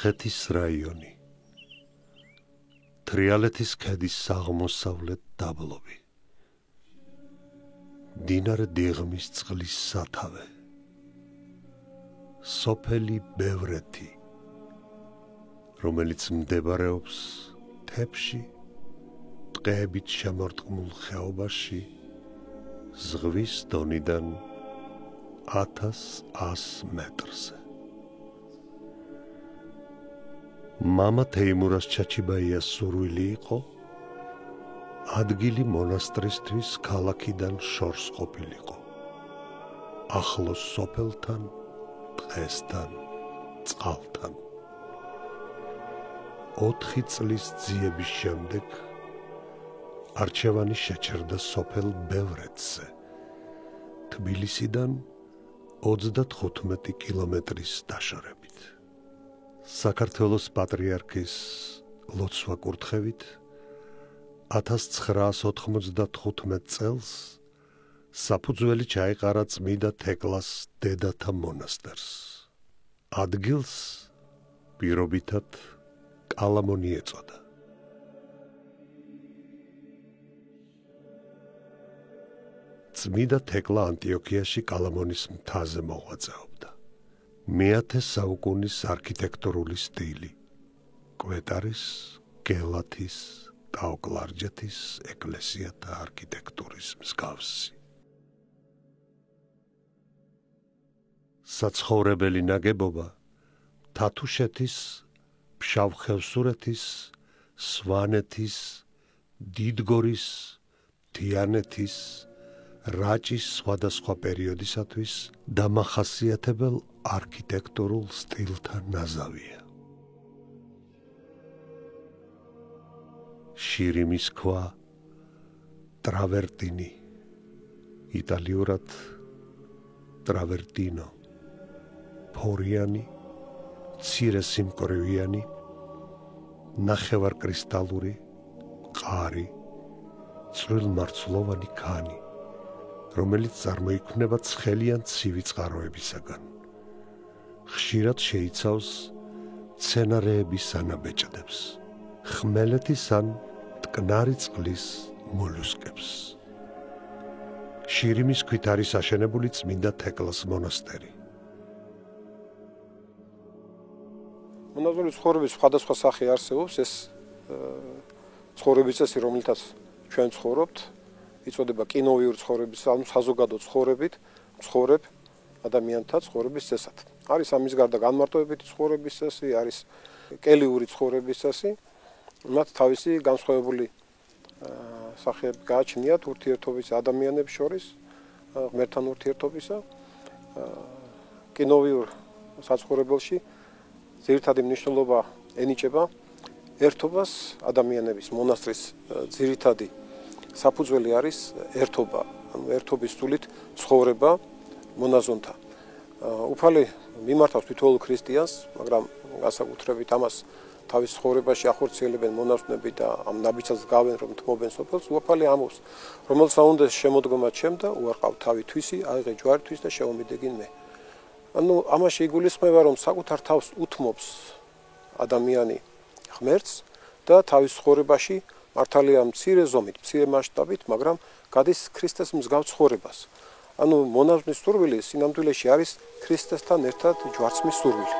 კახეთის რაიონი, თრიალეთის ქედის აღმოსავლეთ დაბლობი, მდინარე დიღმის წყლის სათავე, სოფელი ბევრეთი, რომელიც მდებარეობს მთებში, ტყეებით შემორტყმულ ხეობაში, ზღვის დონიდან 1100 მეტრზე. მამა თეიმურას ჩაჩიბაიას სურვილი იყო, ადგილი მონასტრისთვის ქალაქიდან შორს ყოფილიყო, ახლოს სოფელთან, ტყესთან, წყალთან. 4 წლის ძიების შემდეგ არჩევანი შეჩერდა სოფელ ბევრეთზე, თბილისიდან 35 კილომეტრის დაშორებით. საქართველოს პატრიარქის ლოცვა კურთხევით 1995 წელს საფუძველი ჩაეყარა წმიდა თეკლას დედათა მონასტერს. ადგილს პირობითად კალამონი ეწოდა. წმიდა თეკლა ანტიოქიაში კალამონის მთაზე მოღვაწეობდა. მე-10 საუკუნის არქიტექტურული სტილი, კვეტარის, გელათის, ტაო-კლარჯეთის ეკლესიათა არქიტექტურის მსგავსი. საცხოვრებელი ნაგებობა თათუშეთის, ფშავ-ხევსურეთის, სვანეთის, დიდგორის, თიანეთის, რაჭის სხვადასხვა პერიოდისათვის დამახასიათებელ არქიტექტურულ სტილთა ნაზავია. შირიმის ქვა, ტრავერტინი, იტალიურად ტრავერტინო, ფორიანი, მცირე სიმკვრივიანი, ნახევარკრისტალური, ყარი, წვრილმარცვლოვანი ქანი, რომელიც წარმოიქმნება ცხელი ან ცივი წყაროებისაგან. ხშირად შეიცავს მცენარეების ანაბეჭდებს, ხმელეთის ან მტკნარი წყლის მოლუსკებს. შირიმის ქვით არის აშენებული წმინდა თეკლას მონასტერი. მონაზვნური ცხოვრების სხვადასხვა სახე არსებობს. ეს ცხოვრების წესი, რომელთაც ჩვენ ცხოვრობთ, იწოდება კინოვიური ცხოვრების, ანუ საზოგადო ცხოვრებით, ცხოვრებ ადამიანთა ცხოვრების წესად. არის ამის გარდა განმარტოებითი ცხოვრების წესი, არის კელიური ცხოვრების წესი. მათ თავისი განსხვავებული სახეები გააჩნიათ ურთიერთობის ადამიანებს შორის, ღმერთთან ურთიერთობისა. კინოვიურ საცხოვრებელში ძირითადი მნიშვნელობა ენიჭება ერთობას ადამიანების. მონასტრის ძირითადი საფუძველი არის ერთობა, ანუ ერთობის სულით ცხოვრება მონაზონთან. უფალი მიმართავს თითოეულ ქრისტიანს, მაგრამ განსაკუთრებით ამას თავის ცხოვრებაში ახორციელებენ მონაზვნები და ამ ნაბიჯს გავენ, რომ თმობენ სოფელს. უფალი ამბობს, რომელსაც უნდა შემოდგომა ჩემ და უარყავ თავი თვისი, აიღე ჯვართვის და შემომიდეგინ მე. ანუ ამაში იგულისხმება, რომ საკუთარ თავს უთმობს ადამიანი ღმერთს და თავის ცხოვრებაში მართალია მცირე ზომით, მცირე მასშტაბით, მაგრამ გადის ქრისტეს მსგავს ცხოვრებას. ანუ მონაზვნის სურვილი სინამდვილეში არის ქრისტესთან ერთად ჯვარცმის სურვილი.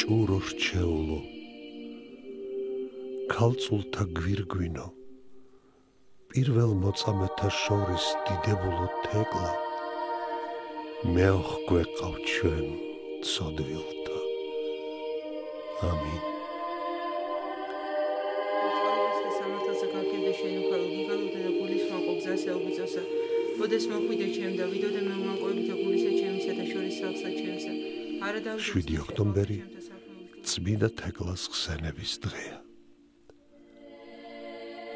ჭურო რჩეულო, ქალწულთა გვირგვინო, პირველ მოწამეთა შორის დიდებულო თეკლა, მეოხ გვეყავ ჩვენ ცოდვილთა. ამინ. შვიდი ოქტომბერი წმინდა თეკლას ხსენების დღეა.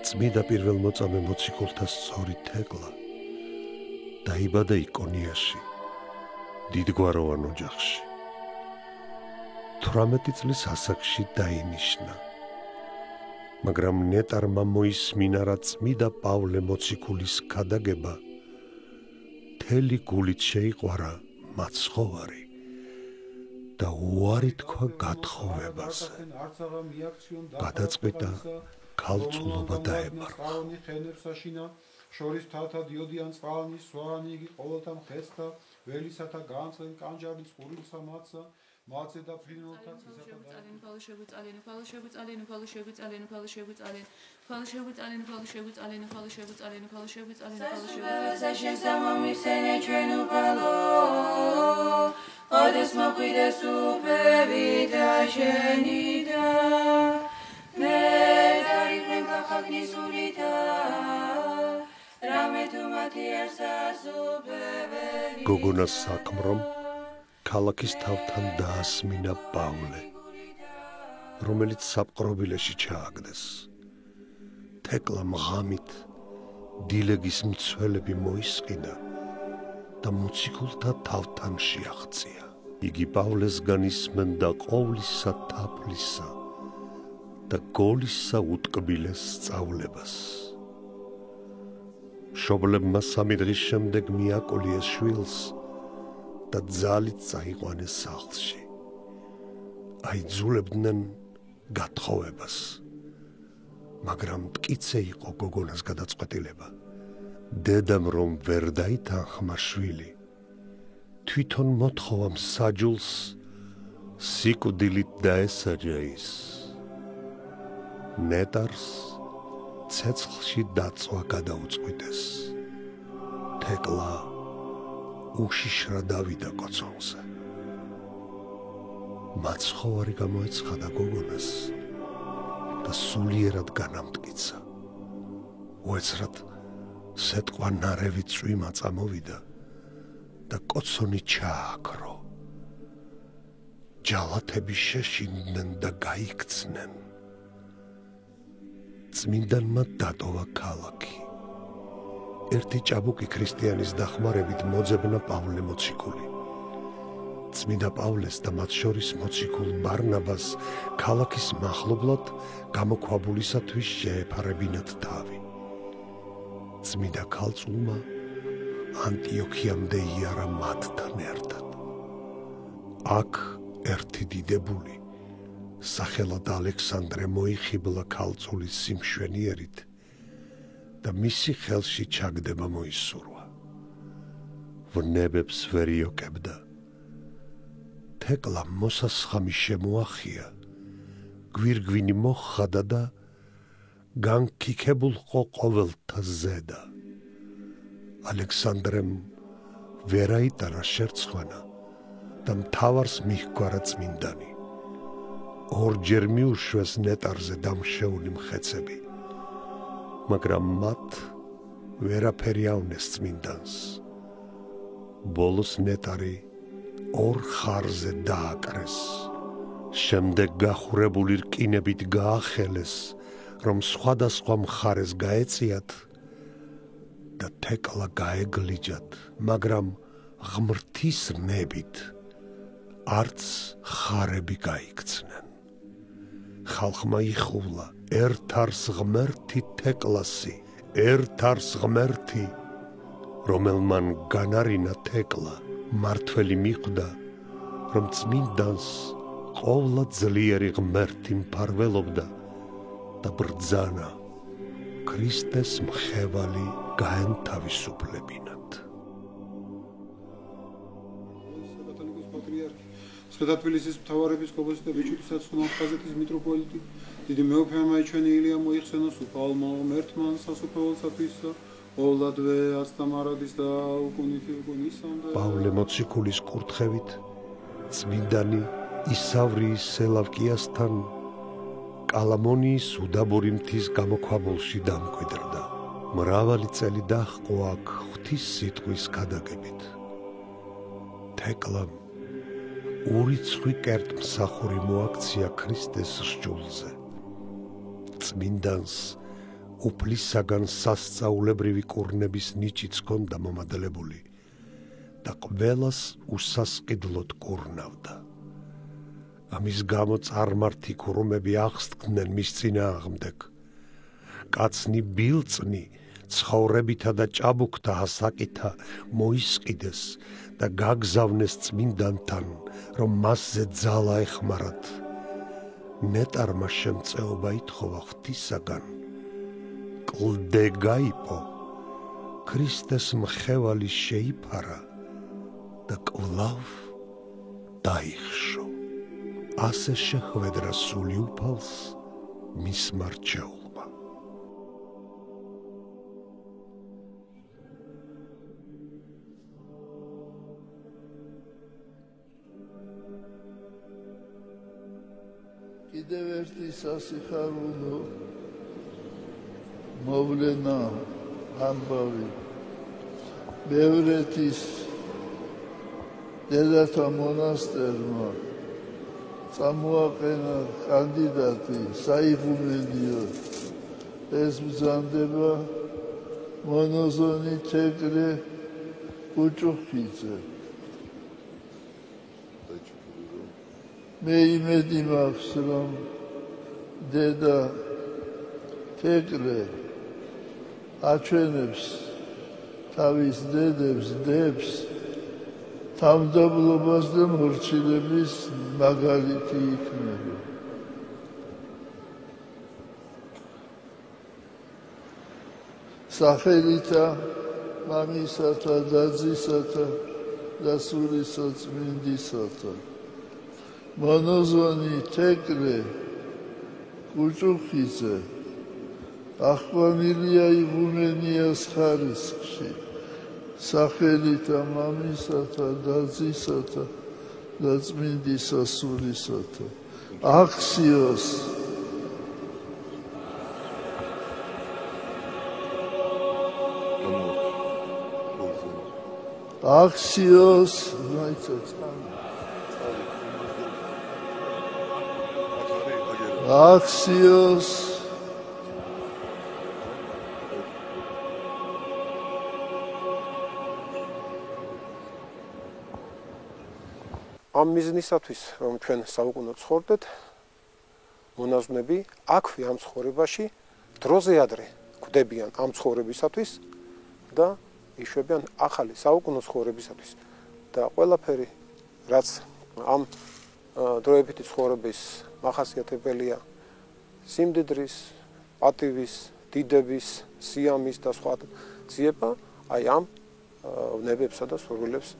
წმინდა პირველმოწამე მოციქულთა სწორი თეკლა დაიბადა იკონიაში, დიდგვაროვან ოჯახში. 18 წლის ასაკში დაინიშნა, მაგრამ ნეტარმა მოისმინა რა წმინდა პავლე მოციქულის ქადაგება მთელი გულით შეიყვარა მაცხოვარი და უარი თქვა გათხოვებაზე. გადაწყვიტა ქალწულობა დაემარხა. შორის თათა დიოდიან წყალნი სვანი იგი ყოველთა მხესთა ველისათა განწყენ კანჯარის ყურულსა მათსა მათზე და ფრინველთა ცისათა გოგონას საქმრომ ქალაქის თავთან დაასმინა პავლე, რომელიც საპყრობილეში ჩააგდეს. თეკლამ ღამით დილეგის მცველები მოისყიდა და მოციქულთა თავთან შეაღწია. იგი პავლესგან ისმენდა ყოვლისა თაფლისა და გოლისა უტკბილეს სწავლებას. მშობლებმა 3 დღის შემდეგ მიაკოლიეს შვილს და ძალით წაიყვანეს სახლში. აიძულებდნენ გათხოვებას, მაგრამ მტკიცე იყო გოგონას გადაწყვეტილება. დედამ რომ ვერ დაითანხმა შვილი, თვითონ მოთხოვა მსაჯულს სიკვდილით დაესაჯა ის. ნეტარს ცეცხლში დაწვა გადაუწყვიტეს. თეკლა უშიშრა დავიდა კოცონზე. მაცხოვარი გამოეცხადა გოგონას და სულიერად განამტკიცა. უეცრად სეტყვა ნარევი წვიმა წამოვიდა და კოცონი ჩააქრო. ჯალათები შეშინდნენ და გაიქცნენ. წმინდანმა დატოვა ქალაქი. ერთი ჭაბუკი ქრისტიანის დახმარებით მოძებნა პავლე მოციქული. წმინდა პავლეს და მათ შორის მოციქულ ბარნაბას ქალაქის მახლობლად გამოქვაბულისათვის შეეფარებინათ თავი. წმინდა ქალწულმა ანტიოქიამდე იარა მათთან ერთად. აქ ერთი დიდებული სახელად ალექსანდრე მოიხიბლა ქალწულის სიმშვენიერით და მისი ხელში ჩაგდება მოისურვა. ვნებებს ვერ იოკებდა. თეკლა მოსასხამი შემოახია, გვირგვინი მოხადა და განქიქებულყო ყოველთა ზედა. ალექსანდრემ ვერ აიტანა შერცხვენა და მთავარს მიჰგვარა წმინდანი. ორჯერ მიუშვეს ნეტარზე დამშეული მხეცები, მაგრამ მათ ვერაფერი ავნეს წმინდანს. ბოლოს ნეტარი 2 ხარზე დააკრეს. შემდეგ გახურებული რკინებით გაახელეს, რომ სხვადასხვა მხარეს გაეწიათ და თეკლა გაეგლიჯათ, მაგრამ ღმრთის რნებით არც ხარები გაიქცნენ. ხალხმა იხულა, ერთ არს ღმერთი თეკლასი, ერთ არს ღმერთი, რომელმან განარინა თეკლა, მართველი მიხვდა, რომ წმინდანს ყოვლა ძლიერი ღმერთი მფარველობდა და ბრძანა ქრისტეს მხევალი გაენთავისუფლებინათ. სვეტათბილისის მთავარეპისკოპოსი და ბიჭვინთის ხაზეთის მიტროპოლიტი დიდი მეუფე მაიჩვენი ილია მოიხსენა სუფალმა ღმერთმან სასუფეველსათვის ყოვლადვე აცდამარადის და უკუნითი უკუნისამდე. პავლე მოციქულის კურთხევით წმინდანი ისავრიის სელავკიასთან კალამონიის უდაბური მთის გამოქვაბულში დამკვიდრდა. მრავალი წელი დაჰყო აქ ღვთის სიტყვის ქადაგებით. თეკლამ ურიცხვი კერტმსახური მოაქცია ქრისტეს სჯულზე. წმინდანს უფლისაგან სასწაულებრივი კურნების ნიჭიც ჰქონდა მომადლებული და ყველას უსასყიდლოდ კურნავდა. ამის გამო წარმართი ქურუმები აღსდგნენ მის წინააღმდეგ. კაცნი ბილწნი ცხოვრებითა და ჭაბუკთა ასაკითა მოისყიდეს და გაგზავნეს წმინდანთან, რომ მასზე ძალა ეხმარათ. ნეტარმა შემწეობა ითხოვა ღვთისაგან. კლდე გაიპო, ქრისტეს მხევალი შეიფარა და კვლავ დაიხშო. ასე შეხვედრა სული უფალს მის მარჩეულმა. კიდევ ერთი სასიხარულო მოვლენა ამბავი ბევრეთის დედათა მონასტერმა წამოაყენა კანდიდატი საიღუმენიოდ. ეს ბრძანდება მონოზონი თეკლე კუჭუხიძე. მე იმედი მაქვს, რომ დედა თეკლე აჩვენებს თავის დებს თავმდაბლობას და მორჩილების მაგალითი იქნება. სახელითა მამისათა და-ძისათა და სულისაწმინდისათა მონოზონი თეკლე კუჭუხიძე აღყვანილია იღუმენიას ხარისხში. სახელითა მამისათა და-ძისათა და წმინდისა სულისათა აქციოს ამ მიზნისათვის, რომ ჩვენ საუკუნოდ ცხოვრდეთ, მონაზვნები აქვე ამ ცხოვრებაში დროზე ადრე გვდებიან ამ ცხოვრებისათვის და იშვებიან ახალი საუკუნო ცხოვრებისათვის. და ყველაფერი, რაც ამ დროებითი ცხოვრების მახასიათებელია, სიმდიდრის, პატივის, დიდების, სიამის და სხვა ძიება, აი ამ ვნებებსა და სურვილებს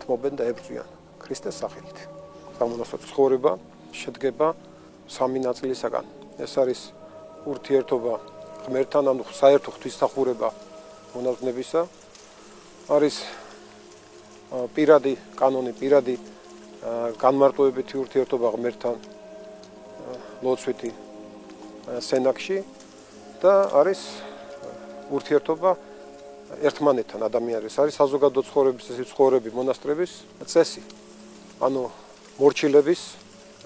თმობენ და ებრძვიან ქრისტეს სახელით. სამონასტრო ცხოვრება შედგება სამი ნაწილისაგან. ეს არის ურთიერთობა ღმერთთან, ანუ საერთო ღვთისმსახურება მონაზვნებისა, არის პირადი კანონი, პირადი განმარტოებითი ურთიერთობა ღმერთთან ლოცვითი სენაკში და არის ურთიერთობა ერთმანეთთან ადამიანის. არის საზოგადო ცხოვრების ცხოვრები მონასტრების წესი. ანუ მორჩილების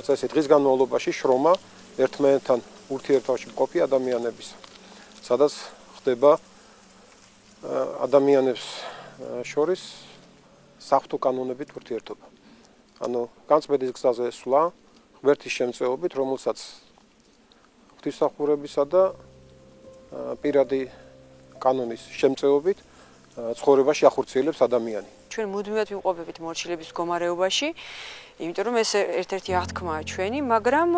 წესი დღის განმავლობაში შრომა ერთმანეთთან ურთიერთობაში მყოფი ადამიანების, სადაც ხდება ადამიანებს შორის საღვთო კანონებით ურთიერთობა. ანუ განწმენდის გზაზე სვლა ღმერთის შემწეობით, რომელსაც ღვთისმსახურებისა და პირადი კანონის შემწეობით ცხოვრებაში ახორციელებს ადამიანი. ჩვენ მუდმივად ვიმყოფებით მორჩილების მდგომარეობაში, იმიტომ რომ ეს ერთ-ერთი აღთქმაა ჩვენი, მაგრამ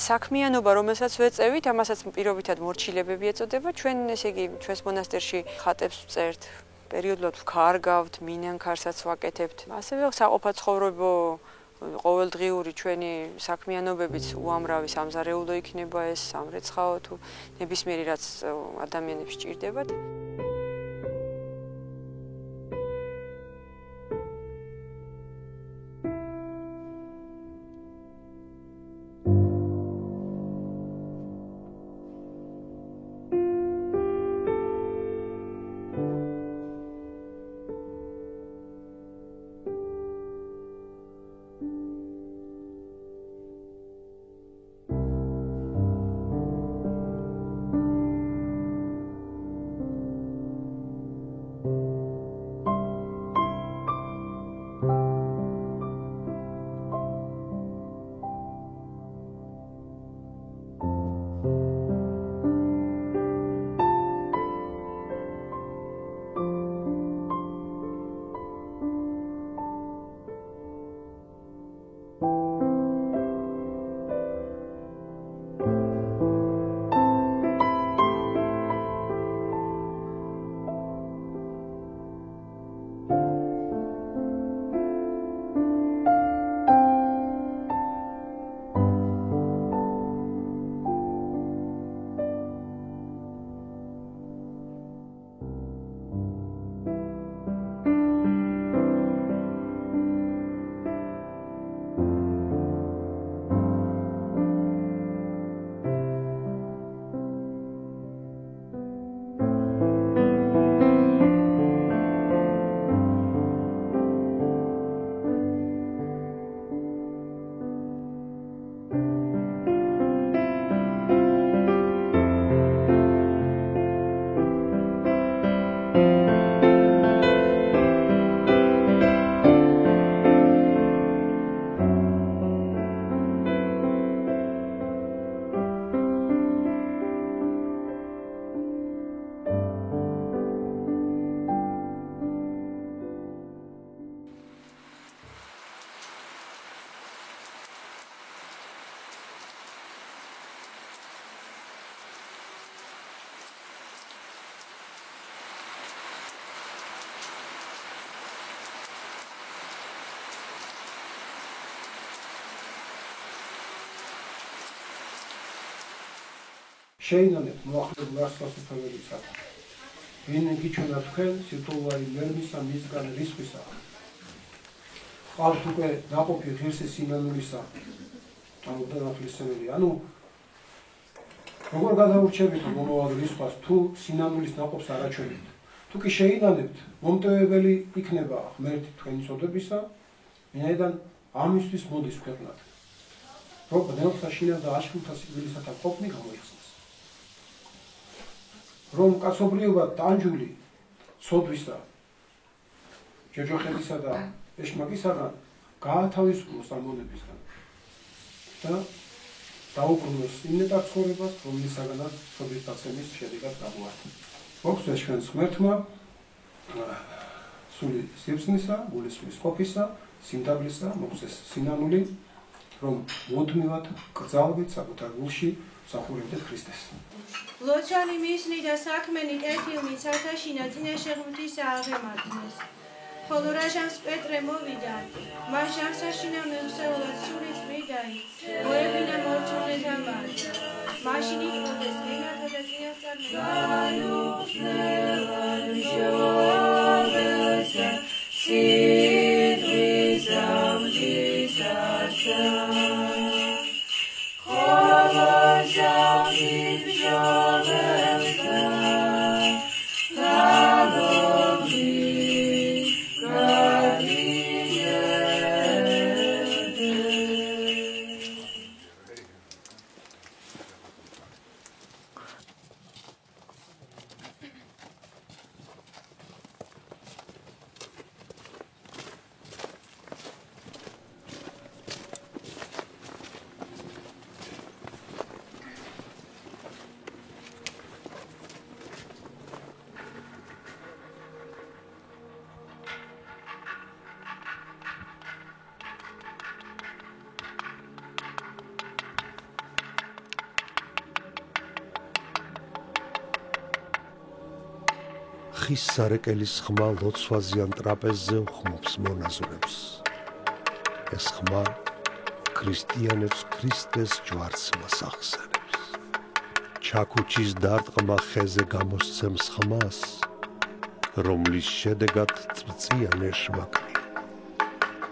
საქმიანობა, რომელსაც ვეწევით, ამასაც პირობითად მორჩილებები ეწოდება. ჩვენ, ესე იგი, ჩვენს მონასტერში ხატებს ვწერთ, პერიოდულად ვქარგავთ, მინანქარსაც ვაკეთებთ. ასევე საყოფაცხოვრებო ყოველდღიური ჩვენი საქმიანობებიც უამრავი სამზარეულო იქნება ეს, სამრეცხაო თუ ნებისმიერი რაც ადამიანებს სჭირდებათ. შეინანებთ მოახლეებულ ასფასუფეველისა. ვინ გიჩვენა თქვენ სირთულოვანი მერმისა მისგან რისხვისა. ყავთ უკვე ნაყოფი ღირსი სინანულისა. ანუ დანახლისმელი. ანუ როგორ გადაურჩებით მომავალ რისხვას თუ სინანულის ნაყოფს არ აჩვენებთ. თუ კი შეინანებთ, მომტევებელი იქნება ღმერთი თქვენი წოდებისა, ვინაიდან ამისთვის მოდის ქვეყნად. რომ ბნელსა შინაგან და აშკულთა სიკვდილისათა ყოფნი გამოიხსნას. რომ კაცობრიობა ტანჯული ცოდვისა, ჯოჯოხებისა და ეშმაკისაგან გაათავისუფლოს ამ მონებისგან და დაუბრუნოს იმ ნეტარ ცხოვრებას, რომლისაგანაც ცოდვის დაცემის შედეგად გამოართ. მოგწეს ჩვენს ღმერთმა სული სიბრძნისა, გულისხმის ყოფისა, სიმდაბლისა, მოგწეს სინანული, რომ მუდმივად კრძალვით საკუთარ გულში მსახურებდეთ ქრისტეს. ლოცვანი მისნი და საქმენი კეთილნი ცალთაშინა წინაშე ღმრთისა აღემართნეს. ხოლო რაჟანს პეტრე მოვიდა, მას ჟამსაშინა მეუსეულად სული წმიდაი, მოებინა მორწმუნეთა მართ. მაშინ იტყოდეს ენათა და ხის სარეკელის ხმა ლოცვაზიან ტრაპეზზე უხმობს მონაზვნებს. ეს ხმა ქრისტიანებს ქრისტეს ჯვარცმას ახსენებს. ჩაქუჩის დარტყმა ხეზე გამოსცემს ხმას, რომლის შედეგად წრწიან ეშმაკნი.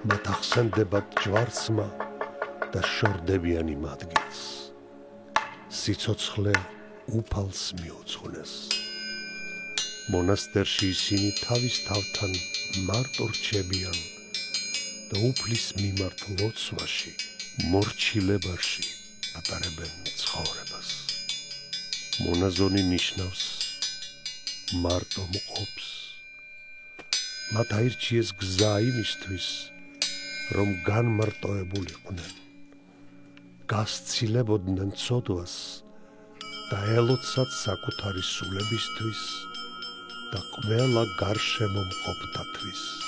მათ ახსენდებათ ჯვარცმა და შორდებიან იმ ადგილს. სიცოცხლე უფალს მიუძღვნეს. მონასტერში ისინი თავის თავთან მარტო რჩებიან და უფლის მიმართ ლოცვაში, მორჩილებაში ატარებენ ცხოვრებას. მონაზონი ნიშნავს მარტო მყოფს. მათ აირჩიეს გზა იმისთვის, რომ განმარტოებულიყვნენ, გასცილებოდნენ ცოდვას და ელოცათ საკუთარი სულებისთვის და ყველა გარშემო მყოფთათვის.